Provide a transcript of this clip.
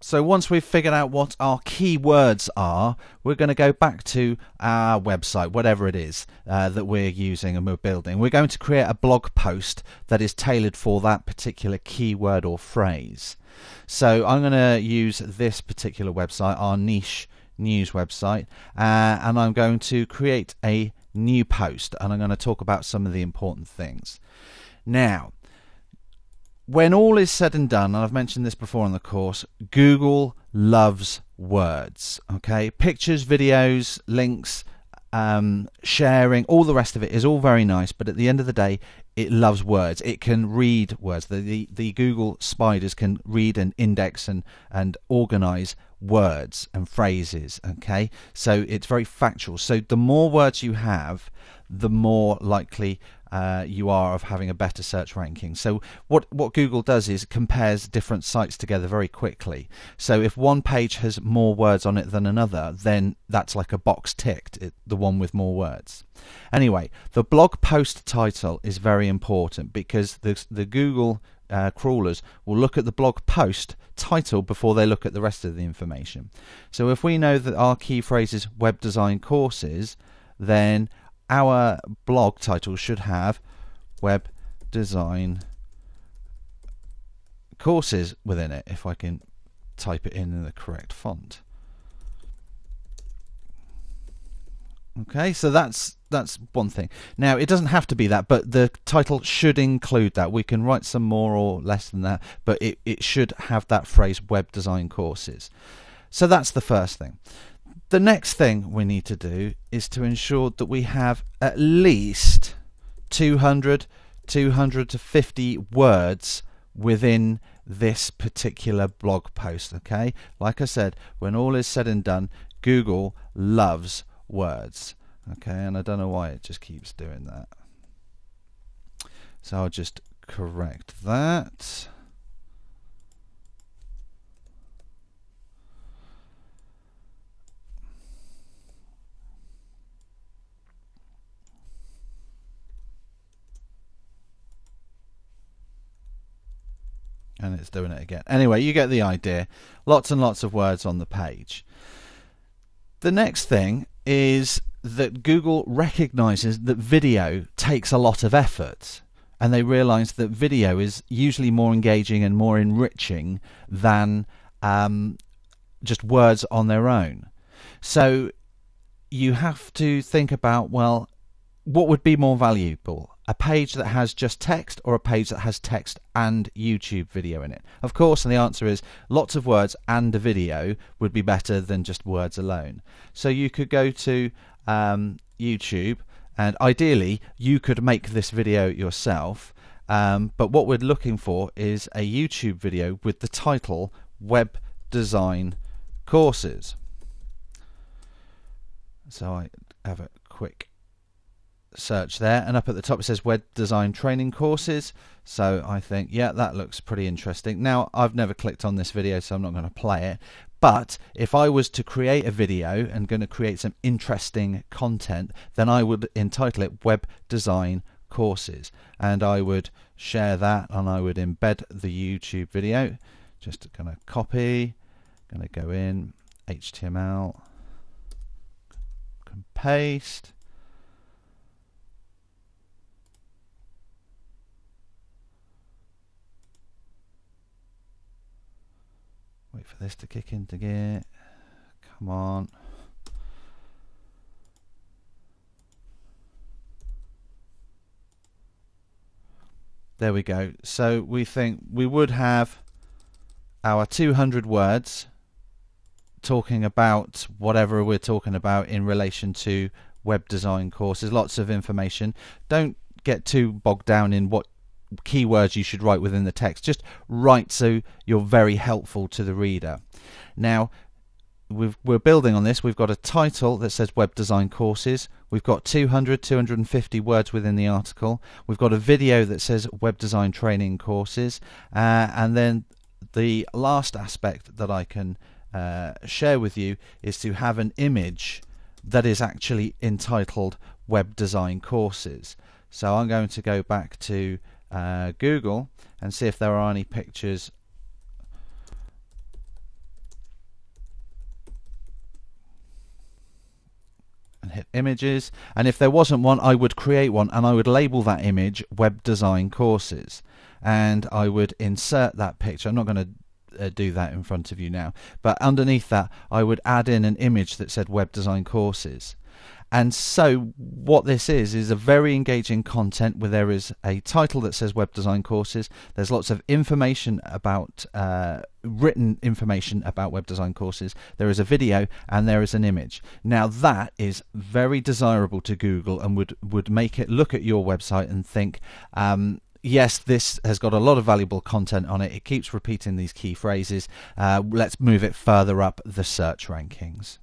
So once we've figured out what our keywords are, we're going to go back to our website, whatever it is that we're using and we're building. We're going to create a blog post that is tailored for that particular keyword or phrase. So I'm going to use this particular website, our niche news website, and I'm going to create a new post, and I'm going to talk about some of the important things. Now, when all is said and done, and I've mentioned this before in the course, Google loves words. Okay, pictures, videos, links, sharing, all the rest of it is all very nice, but at the end of the day, it loves words. It can read words. The Google spiders can read and index and organize words and phrases. Okay, so it's very factual. So the more words you have, the more likely you are of having a better search ranking. So what Google does is compares different sites together very quickly. So if one page has more words on it than another, then that's like a box ticked, the one with more words. Anyway, the blog post title is very important because the Google crawlers will look at the blog post title before they look at the rest of the information. So if we know that our key phrase is web design courses, then our blog title should have web design courses within it, if I can type it in the correct font. Okay, so that's one thing. Now, it doesn't have to be that, but the title should include that. We can write some more or less than that, but it should have that phrase web design courses. So that's the first thing. The next thing we need to do is to ensure that we have at least 200 to 50 words within this particular blog post. Okay, like I said, when all is said and done, Google loves words. Okay, and I don't know why it just keeps doing that. So I'll just correct that. And it's doing it again. Anyway, you get the idea. Lots and lots of words on the page. The next thing is that Google recognizes that video takes a lot of effort, and they realize that video is usually more engaging and more enriching than just words on their own. So you have to think about, well, what would be more valuable? A page that has just text or a page that has text and YouTube video in it? Of course, and the answer is lots of words and a video would be better than just words alone. So you could go to YouTube, and ideally you could make this video yourself, but what we're looking for is a YouTube video with the title Web Design Courses. So I have a quick search there, and up at the top it says web design training courses. So I think, yeah, that looks pretty interesting. Now, I've never clicked on this video, so I'm not going to play it, but if I was to create a video and going to create some interesting content, then I would entitle it web design courses, and I would share that, and I would embed the YouTube video. Just going to copy, going to go in HTML, paste. Wait for this to kick into gear. Come on. There we go. So we think we would have our 200 words talking about whatever we're talking about in relation to web design courses. Lots of information. Don't get too bogged down in what keywords you should write within the text. Just write so you're very helpful to the reader. Now, we're building on this. We've got a title that says web design courses. We've got 250 words within the article. We've got a video that says web design training courses, and then the last aspect that I can share with you is to have an image that is actually entitled web design courses. So I'm going to go back to Google and see if there are any pictures images, and if there wasn't one, I would create one and I would label that image Web Design Courses, and I would insert that picture. I'm not going to do that in front of you now, but underneath that I would add in an image that said Web Design Courses. And so what this is a very engaging content where there is a title that says Web Design Courses. There's lots of information about written information about Web Design Courses. There is a video and there is an image. Now that is very desirable to Google and would make it look at your website and think, yes, this has got a lot of valuable content on it. It keeps repeating these key phrases. Let's move it further up the search rankings.